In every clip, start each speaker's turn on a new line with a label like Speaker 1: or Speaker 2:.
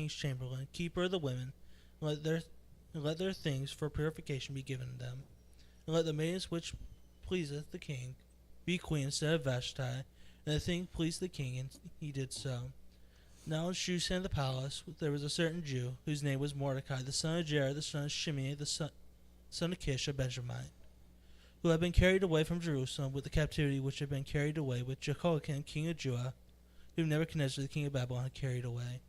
Speaker 1: king's chamberlain, keeper of the women, and let their things for purification be given them. And let the maidens which pleaseth the king be queen instead of Vashti. And the thing pleased the king, and he did so. Now in Shushan the palace there was a certain Jew, whose name was Mordecai, the son of Jair, the son of Shimei, the son of Kish, a Benjamite, who had been carried away from Jerusalem with the captivity which had been carried away with Jehoiakim king of Judah, whom Nebuchadnezzar the king of Babylon had carried away.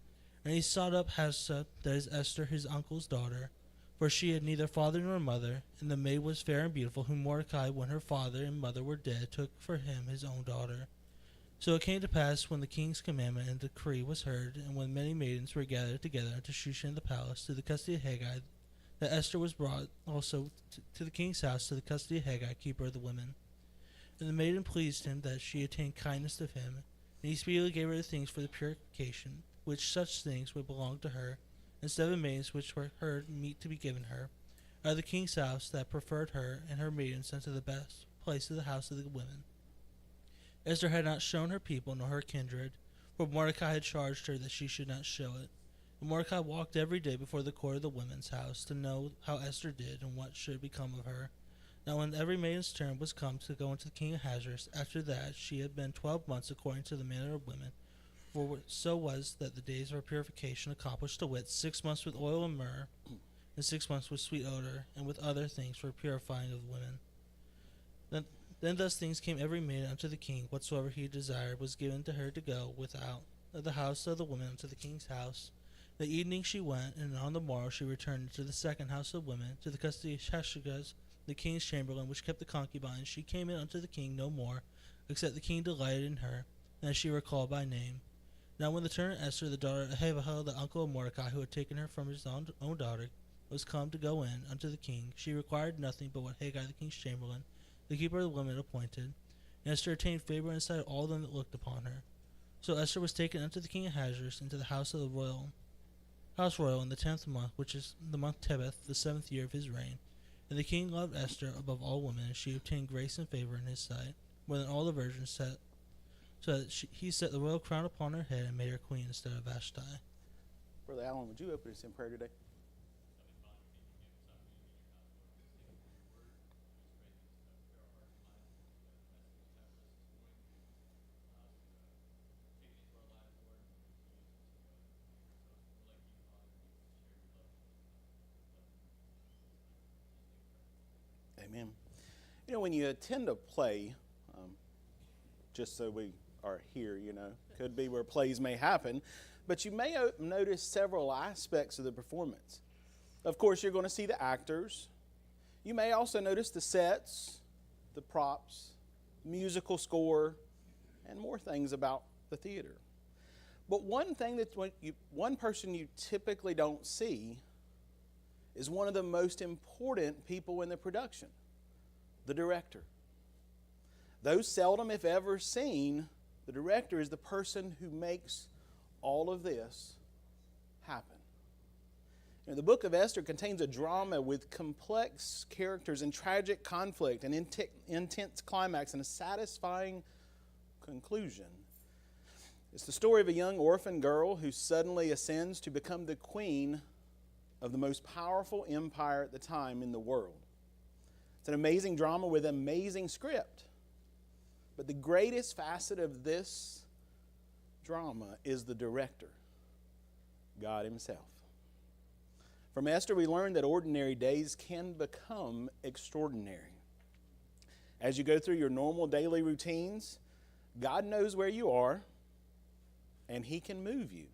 Speaker 1: And he sought up Hadassah, that is Esther, his uncle's daughter, for she had neither father nor mother, and the maid was fair and beautiful, whom Mordecai, when her father and mother were dead, took for him his own daughter. So it came to pass, when the king's commandment and decree was heard, and when many maidens were gathered together unto Shushan the palace, to the custody of Haggai, that Esther was brought also to the king's house, to the custody of Haggai, keeper of the women. And the maiden pleased him that she attained kindness of him, and he speedily gave her the things for the purification, which such things would belong to her, instead of maidens which were her meet to be given her, out of the king's house that preferred her and her maidens unto the best place of the house of the women. Esther had not shown her people nor her kindred, for Mordecai had charged her that she should not show it. And Mordecai walked every day before the court of the women's house to know how Esther did and what should become of her. Now when every maiden's turn was come to go unto the king Ahasuerus, after that she had been 12 months according to the manner of women, for so was that the days of her purification accomplished, to wit, 6 months with oil and myrrh, and 6 months with sweet odor, and with other things for purifying of women. Then thus things came every maiden unto the king, whatsoever he desired was given to her to go without of the house of the women unto the king's house. The evening she went, and on the morrow she returned to the second house of women, to the custody of Shashgaz, the king's chamberlain, which kept the concubines. She came in unto the king no more, except the king delighted in her, and as she were called by name. Now when the turn of Esther, the daughter of Ahaziah, the uncle of Mordecai, who had taken her from his own daughter, was come to go in unto the king, she required nothing but what Haggai the king's chamberlain, the keeper of the women, appointed. And Esther attained favor in the sight of all them that looked upon her. So Esther was taken unto the king Ahasuerus into the house royal in the 10th month, which is the month Tebeth, the 7th year of his reign. And the king loved Esther above all women, and she obtained grace and favor in his sight, more than all the virgins, so that he set the royal crown upon her head and made her queen instead of Vashti.
Speaker 2: Brother Allen, would you open us in prayer today? Amen. You know, when you attend a play, just so we are here, could be where plays may happen, but you may notice several aspects of the performance. Of course, you're going to see the actors. You may also notice the sets, the props, musical score, and more things about the theater. But one thing that one person you typically don't see is one of the most important people in the production, the director. Though seldom, if ever, seen, the director is the person who makes all of this happen. The book of Esther contains a drama with complex characters and tragic conflict, an intense climax, and a satisfying conclusion. It's the story of a young orphan girl who suddenly ascends to become the queen of the most powerful empire at the time in the world. It's an amazing drama with an amazing script. But the greatest facet of this drama is the director, God Himself. From Esther, we learn that ordinary days can become extraordinary. As you go through your normal daily routines, God knows where you are, and He can move you.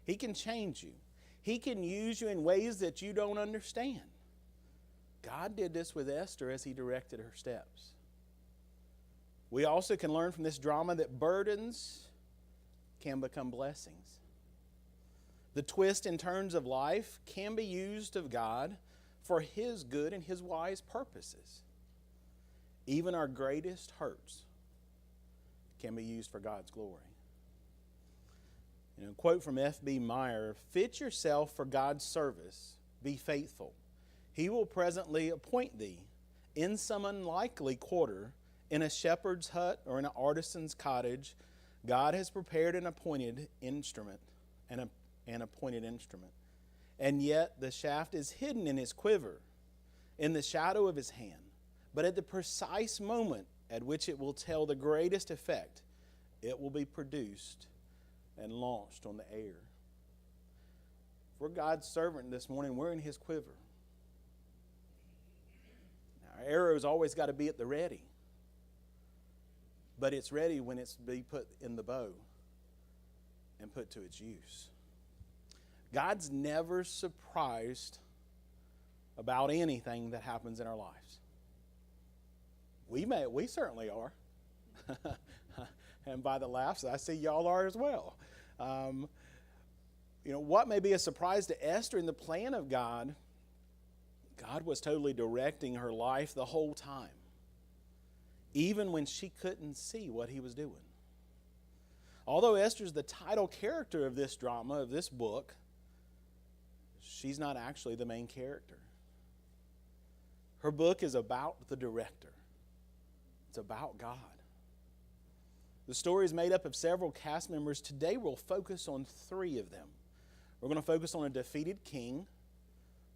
Speaker 2: He can change you. He can use you in ways that you don't understand. God did this with Esther as He directed her steps. We also can learn from this drama that burdens can become blessings. The twists and turns of life can be used of God for His good and His wise purposes. Even our greatest hurts can be used for God's glory. A quote from F.B. Meyer, "Fit yourself for God's service, be faithful. He will presently appoint thee in some unlikely quarter, in a shepherd's hut or in an artisan's cottage. God has prepared an appointed instrument and and a pointed instrument. And yet the shaft is hidden in his quiver, in the shadow of his hand. But at the precise moment at which it will tell the greatest effect, it will be produced and launched on the air. If we're God's servant this morning, we're in his quiver. Our arrow's always got to be at the ready. But it's ready when it's be put in the bow and put to its use. God's never surprised about anything that happens in our lives. We certainly are. And by the laughs, I see y'all are as well. What may be a surprise to Esther in the plan of God, God was totally directing her life the whole time, even when she couldn't see what he was doing. Although Esther's the title character of this drama, of this book, she's not actually the main character. Her book is about the director. It's about God. The story is made up of several cast members. Today we'll focus on 3 of them. We're going to focus on a defeated king.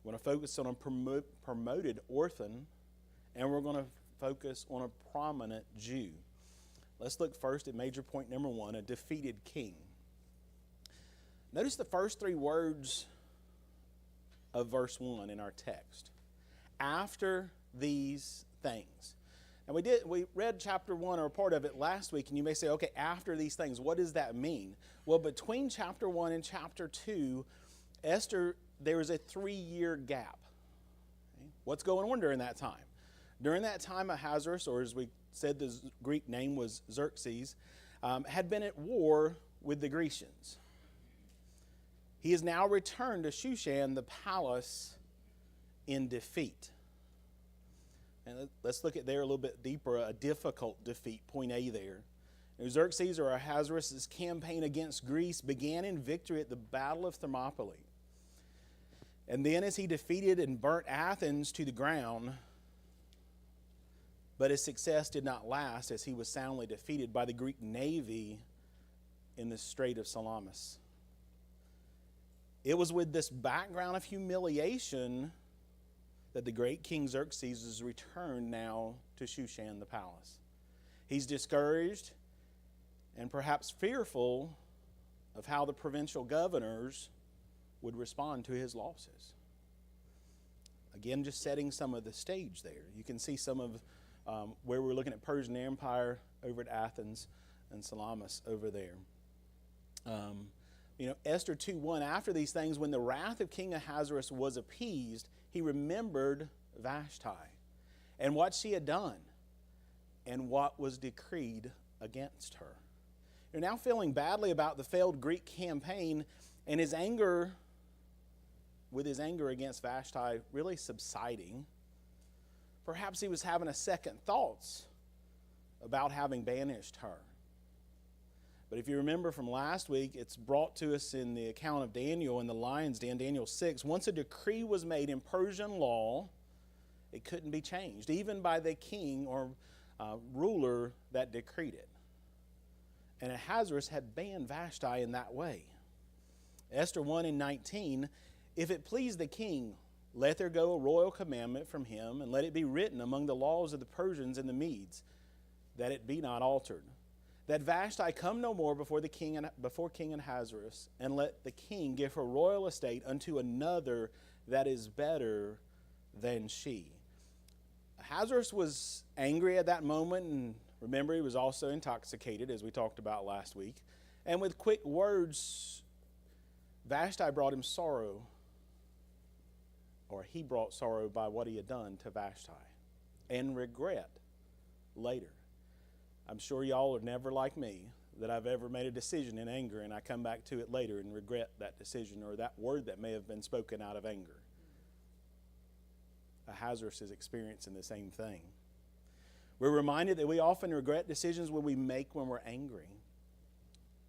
Speaker 2: We're going to focus on a promoted orphan. And we're going to focus on a prominent Jew. Let's look first at major point number 1, a defeated king. Notice the first 3 words of verse 1 in our text. After these things. And we read chapter 1 or a part of it last week, and you may say, okay, after these things, what does that mean? Well, between chapter 1 and chapter 2, Esther, there is a 3-year gap. Okay? What's going on during that time? During that time, Ahasuerus, or as we said, the Greek name was Xerxes, had been at war with the Grecians. He has now returned to Shushan, the palace, in defeat. And let's look at there a little bit deeper, a difficult defeat, point A there. Xerxes, or Ahasuerus' campaign against Greece began in victory at the Battle of Thermopylae. And then as he defeated and burnt Athens to the ground, but his success did not last as he was soundly defeated by the Greek navy in the Strait of Salamis. It was with this background of humiliation that the great King Xerxes has returned now to Shushan, the palace. He's discouraged and perhaps fearful of how the provincial governors would respond to his losses. Again, just setting some of the stage there. You can see some of where we're looking at Persian Empire over at Athens and Salamis over there. Esther 2:1, after these things, when the wrath of King Ahasuerus was appeased, he remembered Vashti and what she had done and what was decreed against her. You're now feeling badly about the failed Greek campaign, and his anger against Vashti really subsiding. Perhaps he was having a second thoughts about having banished her. But if you remember from last week, it's brought to us in the account of Daniel in the lion's den, Daniel 6. Once a decree was made in Persian law, it couldn't be changed, even by the king or ruler that decreed it. And Ahasuerus had banned Vashti in that way. Esther 1:19, if it please the king, let there go a royal commandment from him, and let it be written among the laws of the Persians and the Medes, that it be not altered. That Vashti come no more before King Ahasuerus, and let the king give her royal estate unto another that is better than she. Ahasuerus was angry at that moment, and remember, he was also intoxicated, as we talked about last week. And with quick words, Vashti brought him sorrow, or he brought sorrow by what he had done to Vashti, and regret later. I'm sure y'all are never like me, that I've ever made a decision in anger and I come back to it later and regret that decision or that word that may have been spoken out of anger. Ahasuerus is experiencing the same thing. We're reminded that we often regret decisions we make when we're angry.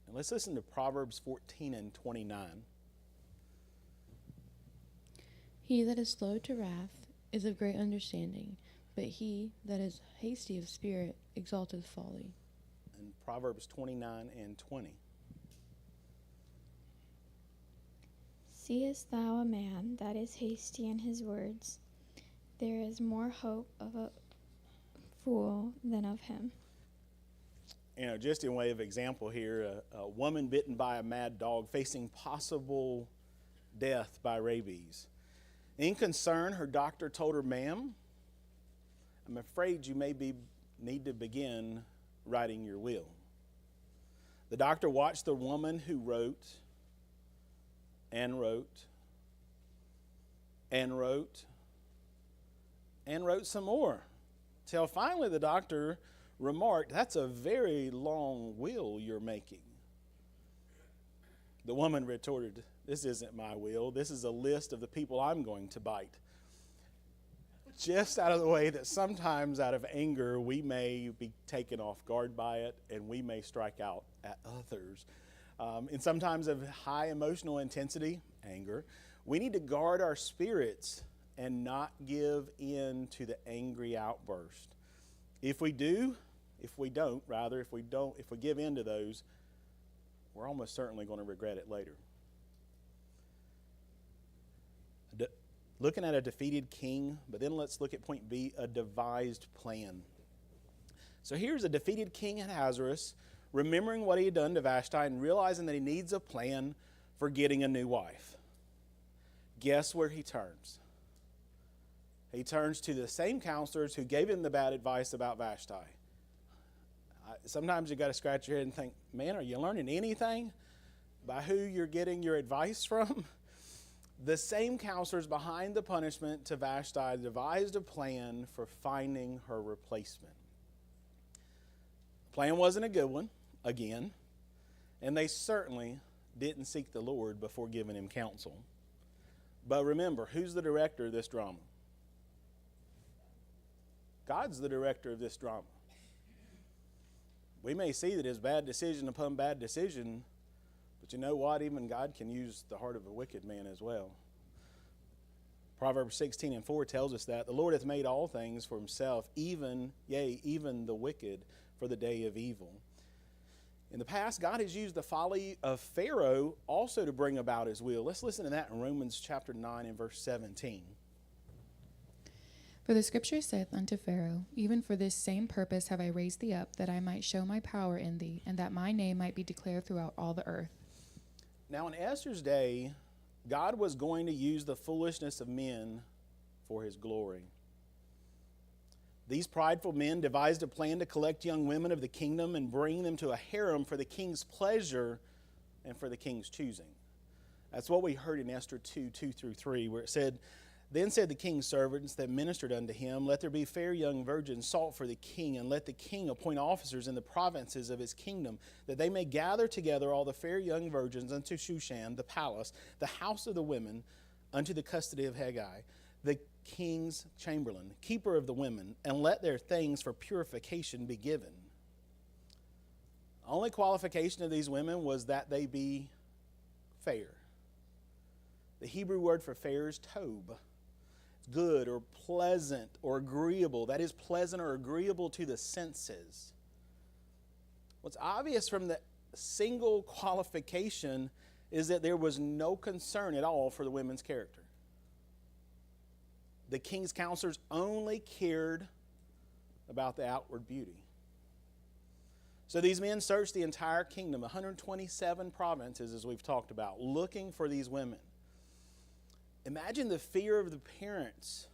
Speaker 2: And let's listen to Proverbs 14:29.
Speaker 3: He that is slow to wrath is of great understanding, but he that is hasty of spirit exalteth folly.
Speaker 2: And Proverbs 29:20.
Speaker 4: Seest thou a man that is hasty in his words? There is more hope of a fool than of him.
Speaker 2: Just in way of example here, a woman bitten by a mad dog facing possible death by rabies. In concern, her doctor told her, "Ma'am, I'm afraid you need to begin writing your will." The doctor watched the woman who wrote and wrote and wrote and wrote some more, till finally the doctor remarked, "That's a very long will you're making." The woman retorted, "This isn't my will. This is a list of the people I'm going to bite." Just out of the way that sometimes out of anger we may be taken off guard by it and we may strike out at others. And sometimes of high emotional intensity, anger, we need to guard our spirits and not give in to the angry outburst. If we give in to those, we're almost certainly going to regret it later. Looking at a defeated king, but then let's look at point B, a devised plan. So here's a defeated king Ahasuerus, remembering what he had done to Vashti and realizing that he needs a plan for getting a new wife. Guess where he turns? He turns to the same counselors who gave him the bad advice about Vashti. Sometimes you got to scratch your head and think, man, are you learning anything by who you're getting your advice from? The same counselors behind the punishment to Vashti devised a plan for finding her replacement. The plan wasn't a good one, again, and they certainly didn't seek the Lord before giving him counsel. But remember, who's the director of this drama? God's the director of this drama. We may see that it's bad decision upon bad decision, but you know what? Even God can use the heart of a wicked man as well. Proverbs 16:4 tells us that the Lord hath made all things for himself, even the wicked for the day of evil. In the past, God has used the folly of Pharaoh also to bring about his will. Let's listen to that in Romans chapter 9 and verse 17.
Speaker 5: For the scripture saith unto Pharaoh, even for this same purpose have I raised thee up, that I might show my power in thee, and that my name might be declared throughout all the earth.
Speaker 2: Now in Esther's day, God was going to use the foolishness of men for his glory. These prideful men devised a plan to collect young women of the kingdom and bring them to a harem for the king's pleasure and for the king's choosing. That's what we heard in Esther 2:2-3, where it said, "Then said the king's servants that ministered unto him, Let there be fair young virgins sought for the king, and let the king appoint officers in the provinces of his kingdom, that they may gather together all the fair young virgins unto Shushan, the palace, the house of the women, unto the custody of Haggai, the king's chamberlain, keeper of the women, and let their things for purification be given." The only qualification of these women was that they be fair. The Hebrew word for fair is tob. Good or pleasant or agreeable. That is pleasant or agreeable to the senses. What's obvious from the single qualification is that there was no concern at all for the women's character. The king's counselors only cared about the outward beauty. So these men searched the entire kingdom, 127 provinces as we've talked about, looking for these women. Imagine the fear of the parents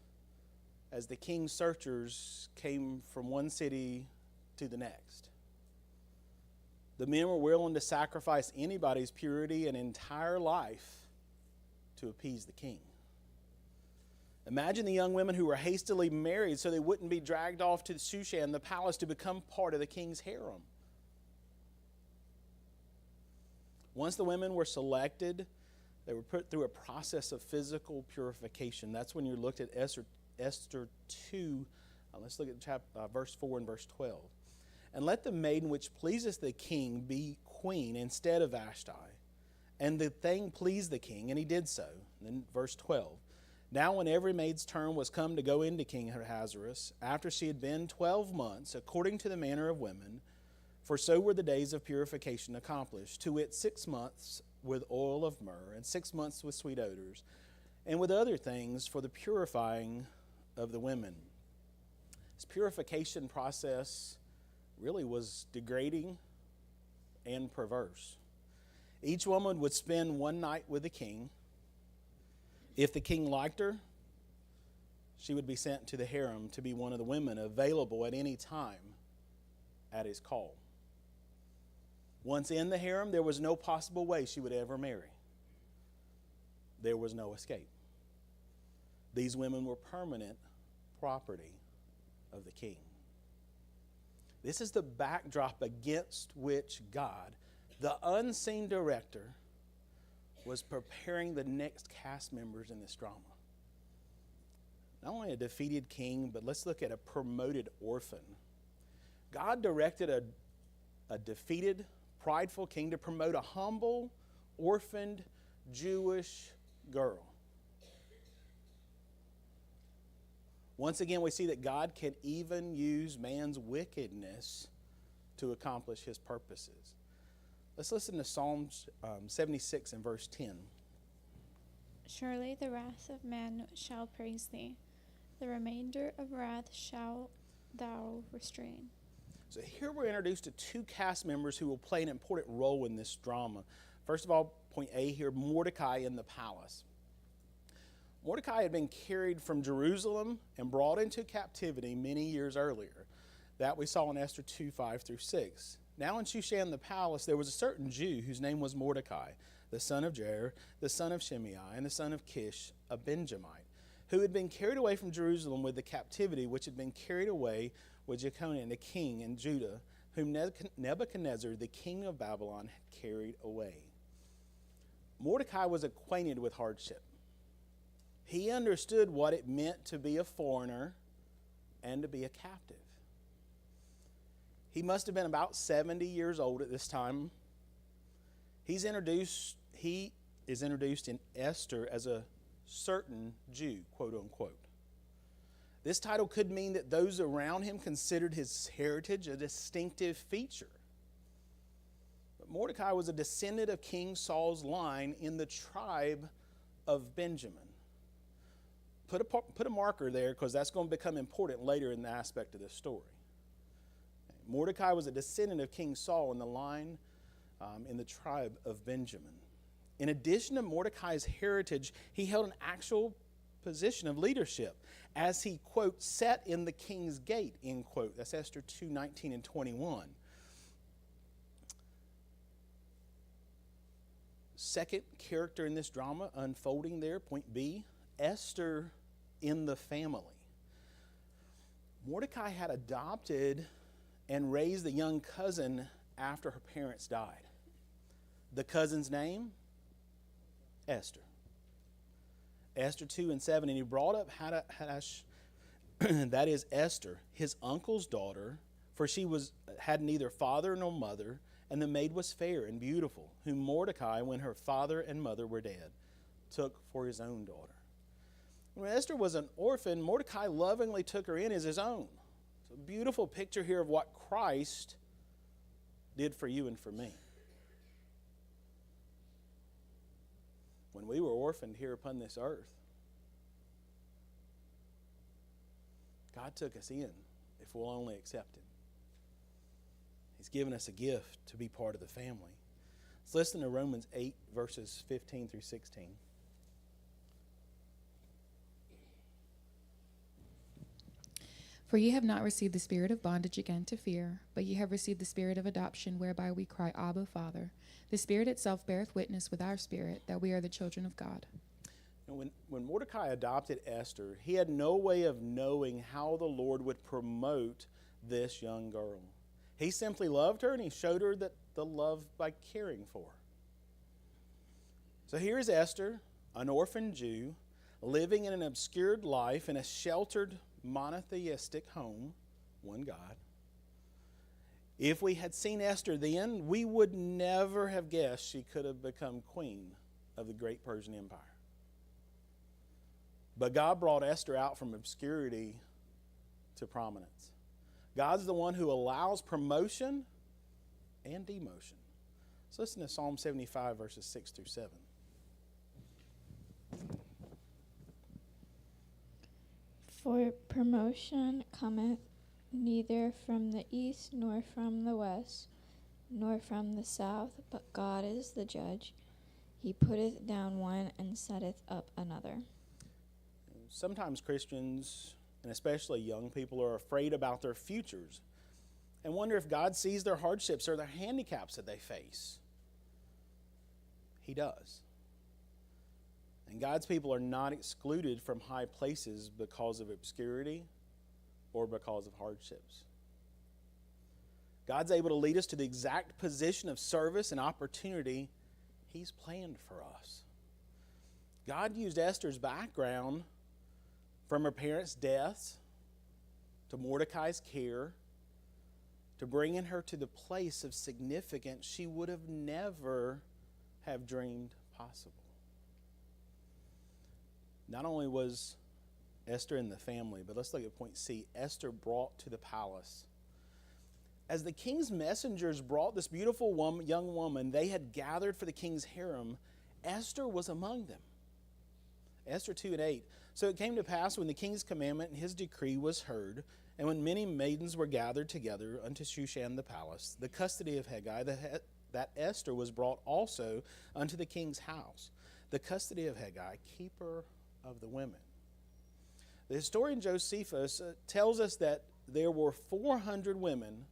Speaker 2: as the king's searchers came from one city to the next. The men were willing to sacrifice anybody's purity and entire life to appease the king. Imagine the young women who were hastily married so they wouldn't be dragged off to Shushan, the palace, to become part of the king's harem. Once the women were selected, they were put through a process of physical purification. That's when you looked at Esther 2. Let's look at verse 4 and verse 12. "And let the maiden which pleaseth the king be queen instead of Vashti. And the thing pleased the king, and he did so." And then verse 12. "Now when every maid's turn was come to go into King Ahasuerus, after she had been 12 months, according to the manner of women, for so were the days of purification accomplished, to wit 6 months with oil of myrrh, and 6 months with sweet odors, and with other things for the purifying of the women. This purification process really was degrading and perverse. Each woman would spend one night with the king. If the king liked her, she would be sent to the harem to be one of the women available at any time at his call. Once in the harem, there was no possible way she would ever marry. There was no escape. These women were permanent property of the king. This is the backdrop against which God, the unseen director, was preparing the next cast members in this drama. Not only a defeated king, but let's look at a promoted orphan. God directed a defeated, prideful king to promote a humble, orphaned Jewish girl. Once again, we see that God can even use man's wickedness to accomplish his purposes. Let's listen to Psalms 76 and verse 10.
Speaker 4: Surely the wrath of man shall praise thee. The remainder of wrath shalt thou restrain.
Speaker 2: So here we're introduced to two cast members who will play an important role in this drama. First of all, point A here, Mordecai in the palace. Mordecai had been carried from Jerusalem and brought into captivity many years earlier. That we saw in Esther 2, 5 through 6. Now in Shushan the palace, there was a certain Jew whose name was Mordecai, the son of Jair, the son of Shimei, and the son of Kish, a Benjamite, who had been carried away from Jerusalem with the captivity which had been carried away with Jeconiah the king in Judah, whom Nebuchadnezzar, the king of Babylon, had carried away. Mordecai was acquainted with hardship. He understood what it meant to be a foreigner and to be a captive. He must have been about 70 years old at this time. He is introduced in Esther as a certain Jew, quote unquote. This title could mean that those around him considered his heritage a distinctive feature. But Mordecai was a descendant of King Saul's line in the tribe of Benjamin. Put a marker there because that's going to become important later in the aspect of this story. Mordecai was a descendant of King Saul in the line in the tribe of Benjamin. In addition to Mordecai's heritage, he held an actual position of leadership as he, quote, sat in the king's gate, end quote. That's Esther 2, 19 and 21. Second character in this drama unfolding there, point B, Esther in the family. Mordecai had adopted and raised a young cousin after her parents died. The cousin's name? Esther. Esther 2 and 7, and he brought up Hadash, that is Esther, his uncle's daughter, for she had neither father nor mother, and the maid was fair and beautiful, whom Mordecai, when her father and mother were dead, took for his own daughter. When Esther was an orphan, Mordecai lovingly took her in as his own. It's a beautiful picture here of what Christ did for you and for me. When we were orphaned here upon this earth, God took us in if we'll only accept Him. He's given us a gift to be part of the family. Let's listen to Romans 8, verses 15 through 16.
Speaker 5: For ye have not received the spirit of bondage again to fear, but ye have received the spirit of adoption, whereby we cry, Abba, Father. The Spirit itself beareth witness with our spirit that we are the children of God.
Speaker 2: And when Mordecai adopted Esther, he had no way of knowing how the Lord would promote this young girl. He simply loved her, and he showed her the love by caring for her. So here's Esther, an orphan Jew, living in an obscured life in a sheltered monotheistic home, one God. If we had seen Esther then, we would never have guessed she could have become queen of the great Persian Empire. But God brought Esther out from obscurity to prominence. God's the one who allows promotion and demotion. Let's listen to Psalm 75, verses 6 through 7.
Speaker 4: For promotion cometh neither from the east, nor from the west, nor from the south, but God is the judge. He putteth down one and setteth up another.
Speaker 2: Sometimes Christians, and especially young people, are afraid about their futures and wonder if God sees their hardships or their handicaps that they face. He does. And God's people are not excluded from high places because of obscurity or because of hardships. God's able to lead us to the exact position of service and opportunity He's planned for us. God used Esther's background from her parents' deaths to Mordecai's care to bringing her to the place of significance she would have never have dreamed possible. Not only was Esther in the family, but let's look at point C. Esther brought to the palace. As the king's messengers brought this beautiful young woman they had gathered for the king's harem, Esther was among them. Esther 2 and 8. So it came to pass when the king's commandment and his decree was heard, and when many maidens were gathered together unto Shushan the palace, the custody of Hegai, that Esther was brought also unto the king's house, the custody of Hegai, keeper of the women. The historian Josephus tells us that there were 400 women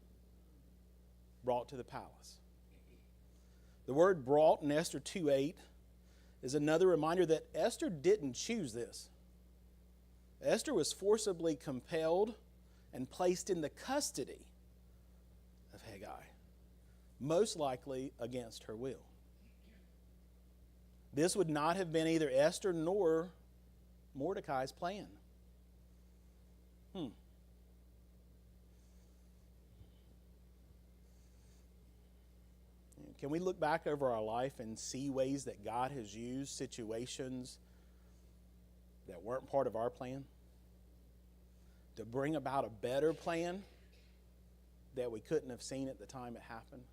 Speaker 2: brought to the palace. The word brought in Esther 2:8 is another reminder that Esther didn't choose this. Esther was forcibly compelled and placed in the custody of Hegai, most likely against her will. This would not have been either Esther nor Mordecai's plan. Can we look back over our life and see ways that God has used situations that weren't part of our plan to bring about a better plan that we couldn't have seen at the time it happened?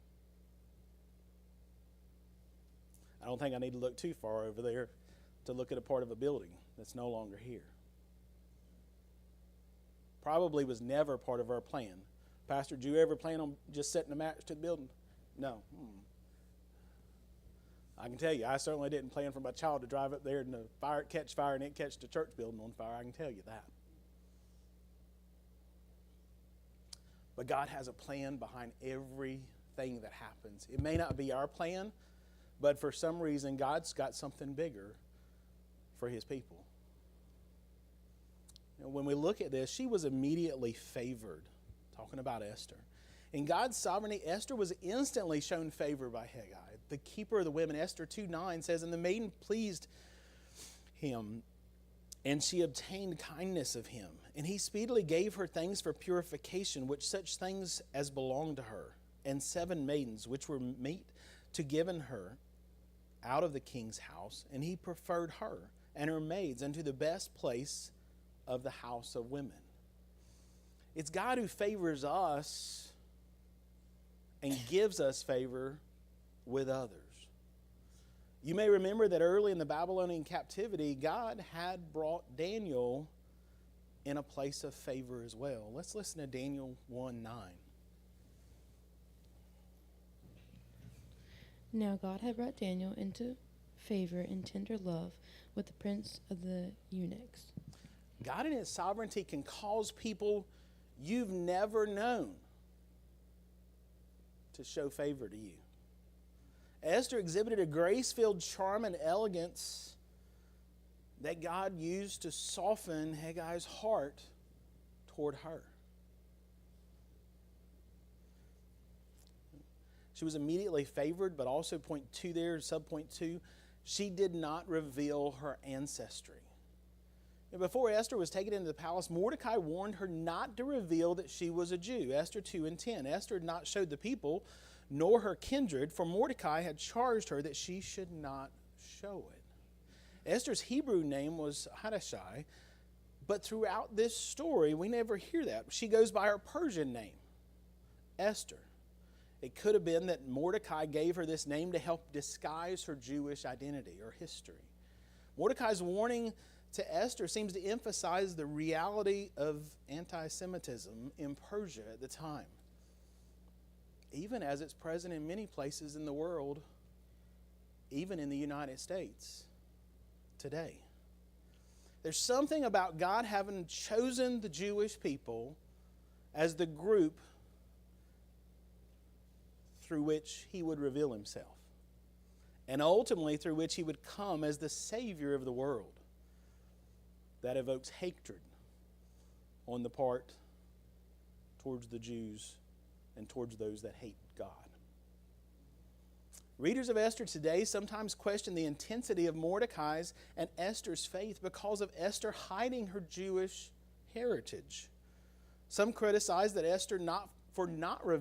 Speaker 2: I don't think I need to look too far over there to look at a part of a building that's no longer here. Probably was never part of our plan. Pastor, did you ever plan on just setting a match to the building? No. I can tell you, I certainly didn't plan for my child to drive up there and catch fire and it catch the church building on fire. I can tell you that. But God has a plan behind everything that happens. It may not be our plan, but for some reason, God's got something bigger for His people. When we look at this, she was immediately favored, talking about Esther. In God's sovereignty, Esther was instantly shown favor by Hegai, the keeper of the women. Esther 2:9 says, and the maiden pleased him, and she obtained kindness of him. And he speedily gave her things for purification, which such things as belonged to her, and 7 maidens, which were meet to given her out of the king's house. And he preferred her and her maids unto the best place of the house of women. It's God who favors us and gives us favor with others. You may remember that early in the Babylonian captivity, God had brought Daniel in a place of favor as well. Let's listen to Daniel 1:9.
Speaker 3: Now God had brought Daniel into favor and tender love with the prince of the eunuchs.
Speaker 2: God in His sovereignty can cause people you've never known to show favor to you. Esther exhibited a grace-filled charm and elegance that God used to soften Hegai's heart toward her. She was immediately favored, but also point 2 there, subpoint 2, she did not reveal her ancestry. Before Esther was taken into the palace, Mordecai warned her not to reveal that she was a Jew. Esther 2:10. Esther had not showed the people, nor her kindred, for Mordecai had charged her that she should not show it. Esther's Hebrew name was Hadashai, but throughout this story, we never hear that. She goes by her Persian name, Esther. It could have been that Mordecai gave her this name to help disguise her Jewish identity or history. Mordecai's warning to Esther seems to emphasize the reality of anti-Semitism in Persia at the time, even as it's present in many places in the world, even in the United States today. There's something about God having chosen the Jewish people as the group through which he would reveal himself, and ultimately through which he would come as the Savior of the world, that evokes hatred on the part towards the Jews and towards those that hate God. Readers of Esther today sometimes question the intensity of Mordecai's and Esther's faith because of Esther hiding her Jewish heritage. Some criticize that Esther for not revealing